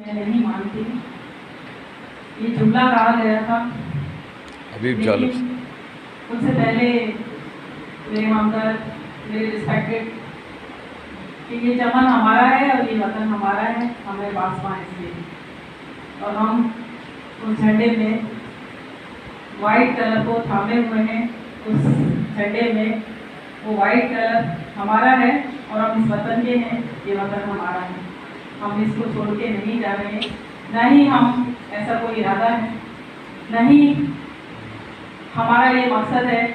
میں نہیں مانتی. یہ جملہ کہا گیا تھا حبیب جالب ان سے پہلے میرے ہمدرد میرے رسپیکٹڈ کہ یہ چمن ہمارا ہے اور یہ وطن ہمارا ہے، ہمیں پاسباں اس لیے. اور ہم اس جھنڈے میں وائٹ کلر کو تھامے ہوئے ہیں. اس جھنڈے میں وہ وائٹ کلر ہمارا ہے اور ہم اس وطن کے ہیں، یہ وطن ہمارا ہے. ہم اس کو چھوڑ کے نہیں جا رہے ہیں، نہ ہی ہم ایسا کوئی ارادہ ہے، نہ ہی ہمارا یہ مقصد ہے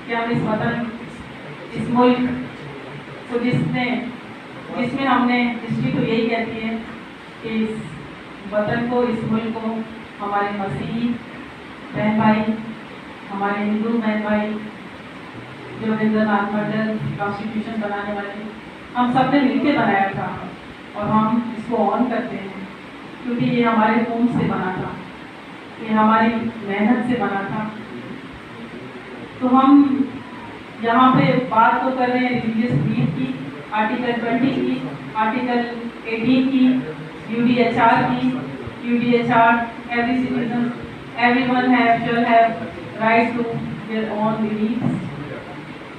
کہ ہم اس وطن اس ملک کو جس میں ہم نے ہسٹری تو یہی کہتی ہے کہ اس وطن کو اس ملک کو ہمارے مسیحی بہن بھائی ہمارے ہندو بہن بھائی جو مرڈر کانسٹیٹیوشن بنانے والے ہم سب نے مل کے بنایا تھا اور ہم اس کو آن کرتے ہیں کیونکہ یہ ہمارے خون سے بنا تھا، یہ ہماری محنت سے بنا تھا. تو ہم یہاں پہ بات تو کر رہے ہیں ریلیجیس بلیف کی، آرٹیکل 20 کی، آرٹیکل 18 کی، UDHR کی. UDHR every citizen everyone shall have right to their own beliefs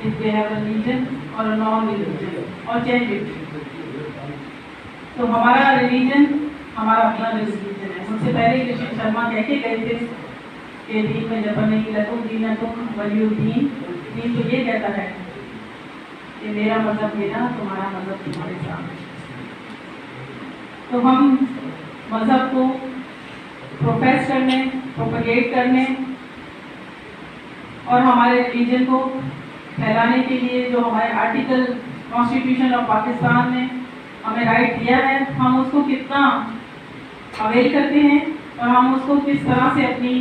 if they have a religion or a non-religion or change it. تو ہمارا ریلیجن ہمارا اپنا ریلیجن ہے. مجھ سے پہلے کرشن شرما کہہ کے گئے تھے کہ دین میں جب نہیں لکم دینکم ولی الدین. دین تو یہ کہتا ہے کہ میرا مذہب میرا، تمہارا مذہب تمہارے سامنے. تو ہم مذہب کو پروفیس کرنے، پروپیگیٹ کرنے اور ہمارے ریلیجن کو پھیلانے کے لیے جو ہمارے آرٹیکل کانسٹیٹیوشن آف پاکستان نے ہمیں رائٹ دیا ہے، ہم اس کو کتنا اویل کرتے ہیں اور ہم اس کو کس طرح سے اپنی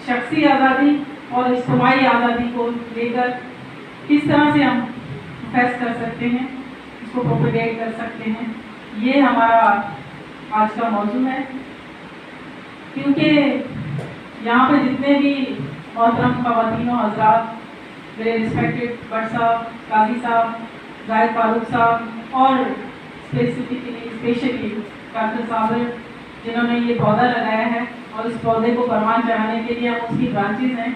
شخصی آزادی اور اجتماعی آزادی کو لے کر کس طرح سے ہم فیس کر سکتے ہیں، اس کو پروپیگیٹ کر سکتے ہیں. یہ ہمارا آج کا موضوع ہے. کیونکہ یہاں پہ جتنے بھی محترم خواتین و حضرات، میرے رسپیکٹڈ بٹ صاحب، قاضی صاحب، زاہد فاروق صاحب اور اسپیشلی ڈاکٹر صابر جنہوں نے یہ پودا لگایا ہے اور اس پودے کو پروان چڑھانے کے لیے ہم اس کی برانچز ہیں.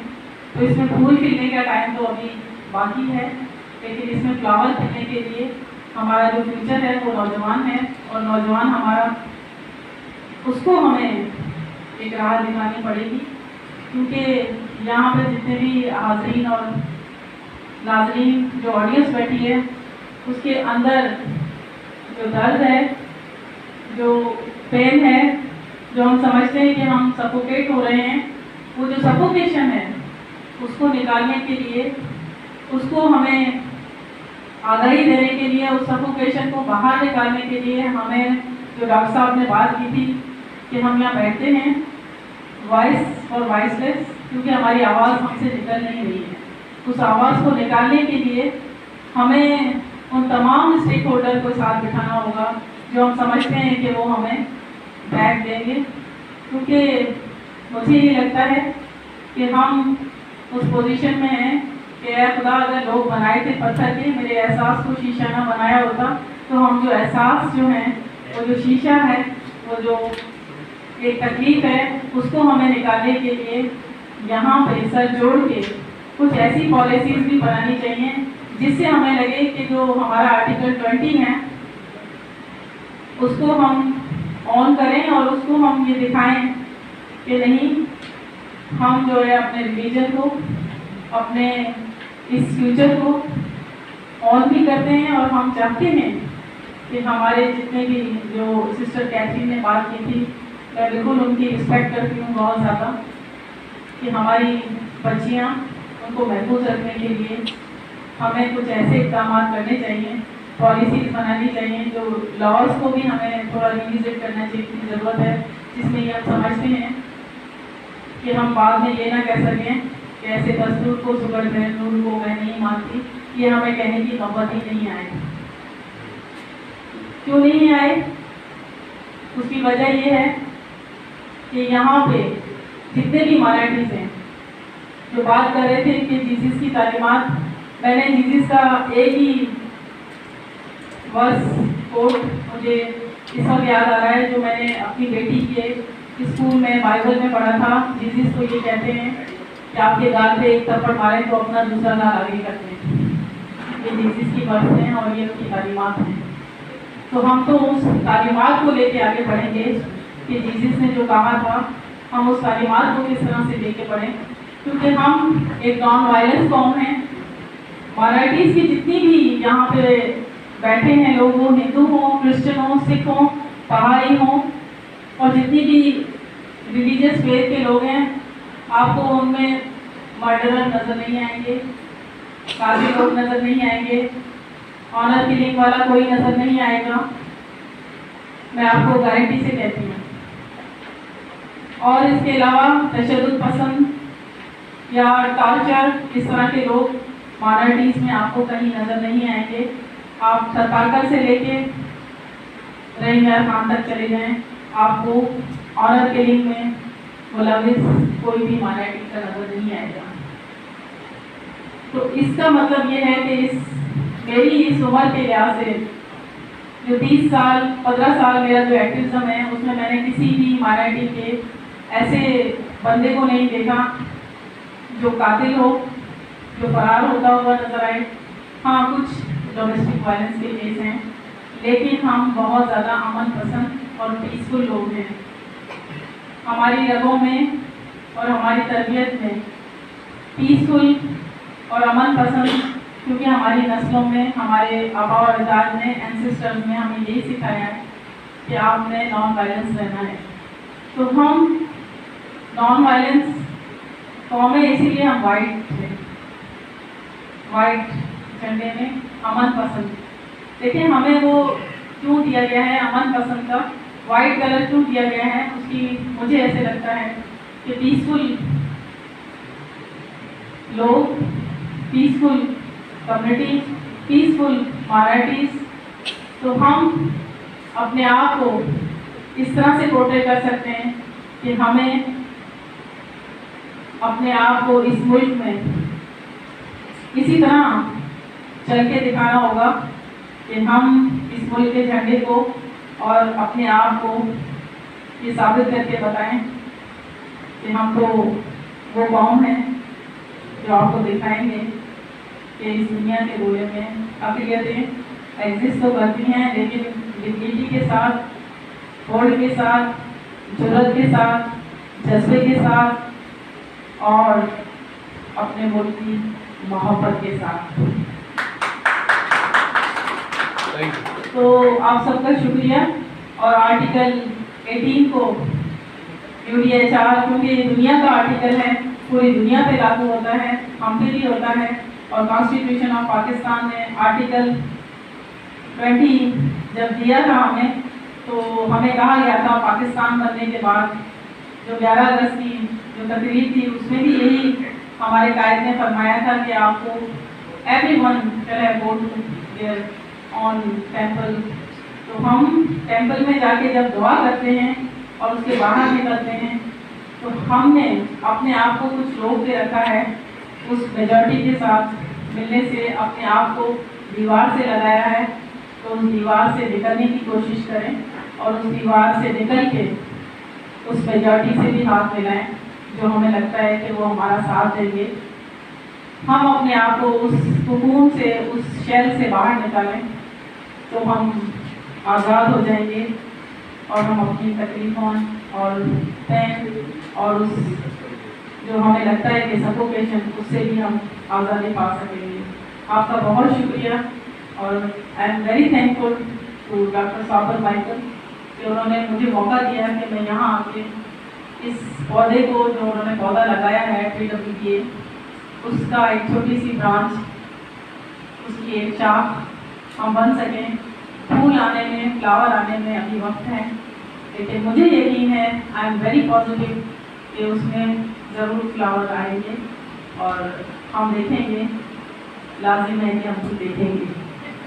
تو اس میں پھول کھلنے کا ٹائم تو ابھی باقی ہے، لیکن اس میں فلاور کھلنے کے لیے ہمارا جو فیوچر ہے وہ نوجوان ہے اور نوجوان ہمارا اس کو ہمیں ایک راہ دکھانی پڑے گی. کیونکہ یہاں پہ جتنے بھی حاضرین اور ناظرین جو آڈینس بیٹھی ہے اس کے اندر جو درد ہے، جو پین ہے، جو ہم سمجھتے ہیں کہ ہم سفوکیٹ ہو رہے ہیں، وہ جو سفوکیشن ہے اس کو نکالنے کے لیے، اس کو ہمیں آگاہی دینے کے لیے، اس سفوکیشن کو باہر نکالنے کے لیے ہمیں جو ڈاکٹر صاحب نے بات کی تھی کہ ہم یہاں بیٹھتے ہیں وائس اور وائس لیس، کیونکہ ہماری آواز ہم سے نکل نہیں رہی ہے. اس آواز کو نکالنے کے لیے ہمیں ان تمام اسٹیک ہولڈر کو ساتھ بٹھانا ہوگا جو ہم سمجھتے ہیں کہ وہ ہمیں بیک دیں گے. کیونکہ مجھے یہ لگتا ہے کہ ہم اس پوزیشن میں ہیں کہ اے خدا اگر لوگ بنائے تھے پتھر کے، میرے احساس کو شیشہ نہ بنایا ہوتا تو ہم جو احساس جو ہیں، وہ جو شیشہ ہے، وہ جو ایک تکلیف ہے، اس کو ہمیں نکالنے کے لیے یہاں پہ سر جوڑ کے کچھ ایسی پالیسیز بھی بنانی چاہیے جس سے ہمیں لگے کہ جو ہمارا آرٹیکل 20 ہے اس کو ہم آن کریں اور اس کو ہم یہ دکھائیں کہ نہیں، ہم جو ہے اپنے ریلیجن کو، اپنے اس فیوچر کو آن بھی کرتے ہیں اور ہم چاہتے ہیں کہ ہمارے جتنے بھی جو سسٹر کیتھرین نے بات کی تھی، میں بالکل ان کی رسپیکٹ کرتی ہوں بہت زیادہ، کہ ہماری بچیاں ان کو محفوظ رکھنے کے لیے ہمیں کچھ ایسے اقدامات کرنے چاہیے، پالیسیز بنانی چاہیے، جو لاز کو بھی ہمیں تھوڑا ریویزٹ کرنا چاہیے کی ضرورت ہے، جس میں یہ ہم سمجھتے ہیں کہ ہم بعد میں یہ نہ کہہ سکیں کہ ایسے دستور کو سکڑ گئے، نور کو میں نہیں مانتی. یہ ہمیں کہنے کی نوبت ہی نہیں آئے. کیوں نہیں آئے؟ اس کی وجہ یہ ہے کہ یہاں پہ جتنے بھی مائنورٹیز ہیں جو بات کر رہے تھے کہ جیسس کی تعلیمات، میں نے جیسس کا ایک ہی ورس کوٹ مجھے اس وقت یاد آ رہا ہے جو میں نے اپنی بیٹی کے اسکول میں بائبل میں پڑھا تھا. جیزس تو یہ کہتے ہیں کہ آپ کے گال پہ ایک تھپڑ مارے تو اپنا دوسرا گال آگے کرتے ہیں. یہ جیزس کی بات ہیں اور یہ ان کی تعلیمات ہیں. تو ہم تو اس تعلیمات کو لے کے آگے بڑھیں گے کہ جیزس نے جو کہا تھا ہم اس تعلیمات کو کس طرح سے لے کے بڑھیں, کیونکہ ہم ایک نان وائلنس قوم ہیں. مائنورٹیز کی جتنی بھی یہاں پہ بیٹھے ہیں لوگ, وہ ہندو ہوں, کرسچن ہوں, سکھ ہوں, پہاڑی ہوں, اور جتنی بھی ریلیجیس فیتھ کے لوگ ہیں, آپ کو ان میں مرڈرر نظر نہیں آئیں گے, قاتل لوگ نظر نہیں آئیں گے, آنر کلنگ والا کوئی نظر نہیں آئے گا, میں آپ کو گارنٹی سے کہتی ہوں. اور اس کے علاوہ تشدد پسند یا ٹارچر اس طرح کے لوگ مائنورٹیز میں آپ کو کہیں نظر نہیں آئیں گے. آپ ستارکر سے لے کے رحیم یار خان تک چلے جائیں, آپ کو آنر کلنگ میں ملوث کوئی بھی مائنورٹی کا نظر نہیں آئے گا. تو اس کا مطلب یہ ہے کہ میری اس عمر کے لحاظ سے جو 30 سال 15 سال میرا جو ایکٹیوزم ہے, اس میں میں نے کسی بھی مائنورٹی کے ایسے بندے کو نہیں دیکھا جو قاتل ہو, جو فرار ہوتا ہوا نظر آئے. ہاں کچھ ڈومیسٹک وائلنس کے کیس ہیں, لیکن ہم بہت زیادہ امن پسند اور پیسفل لوگ ہیں. ہماری رگوں میں اور ہماری تربیت میں پیسفل اور امن پسند, کیونکہ ہماری نسلوں میں ہمارے آبا و اجداد نے اینسسٹرز نے ہمیں یہی سکھایا ہے کہ آپ نے نان وائلنس رہنا ہے. تو ہم نان وائلنس قوم ہے, اسی لیے ہم وائٹ تھے, وائٹ جھنڈے میں امن پسند. دیکھیں ہمیں وہ کیوں دیا گیا ہے امن پسند کا, وائٹ کلر کیوں دیا گیا ہے, اس کی مجھے ایسے لگتا ہے کہ پیسفل لوگ, پیسفل کمیونٹی, پیسفل مائنورٹیز, تو ہم اپنے آپ کو اس طرح سے پورٹریٹ کر سکتے ہیں کہ ہمیں اپنے آپ کو اس ملک میں اسی طرح چل کے دکھانا ہوگا کہ ہم اس ملک کے جھنڈے کو اور اپنے آپ کو یہ ثابت کر کے بتائیں کہ ہم تو وہ قوم ہیں جو آپ کو دکھائیں گے کہ اس دنیا کے گولے میں اقلیتیں ایگزسٹ تو کرتی ہیں, لیکن ڈگنیٹی کے ساتھ, ہولڈ کے ساتھ, جرأت کے ساتھ, جذبے کے ساتھ اور اپنے ملک کی محبت کے ساتھ. تو آپ سب کا شکریہ. اور آرٹیکل 18 کو UDHR, کیونکہ یہ دنیا کا آرٹیکل ہے, پوری دنیا پہ لاگو ہوتا ہے, ہم پہ بھی ہوتا ہے. اور کانسٹیٹیوشن آف پاکستان نے آرٹیکل 20 جب دیا تھا ہمیں, تو ہمیں کہا گیا تھا پاکستان بننے کے بعد جو 11 اگست کی جو تقریب تھی, اس میں بھی یہی ہمارے قائد نے فرمایا تھا کہ آپ کو everyone shall have go to there on temple. تو ہم ٹیمپل میں جا کے جب دعا کرتے ہیں اور اس کے باہر نکلتے ہیں, تو ہم نے اپنے آپ کو کچھ روک کے رکھا ہے. اس میجورٹی کے ساتھ ملنے سے اپنے آپ کو دیوار سے لگایا ہے. تو اس دیوار سے نکلنے کی کوشش کریں اور اس دیوار سے نکل کے اس میجورٹی سے بھی ہاتھ ملائیں جو ہمیں لگتا ہے کہ وہ ہمارا ساتھ دیں گے. ہم اپنے آپ کو اس سکون سے, اس شیل سے باہر نکالیں تو ہم آزاد ہو جائیں گے, اور ہم اپنی تکلیفوں اور پین اور اس جو ہمیں لگتا ہے کہ سفوکیشن, اس سے بھی ہم آزادی پا سکیں گے. آپ کا بہت شکریہ, اور I am very thankful to doctor Sabir Michael کہ انہوں نے مجھے موقع دیا کہ میں یہاں آ کے اس پودے کو جو انہوں نے پودا لگایا ہے PWPA, اس کا ایک چھوٹی سی برانچ, اس کی ایک شاخ ہم بن سکیں. پھول آنے میں, فلاور آنے میں ابھی وقت ہے, لیکن مجھے یقین ہے, آئی ایم ویری پازیٹیو کہ اس میں ضرور فلاور آئیں گے, اور ہم دیکھیں گے, لازم ہے کہ ہم کو دیکھیں گے.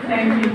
Thank you.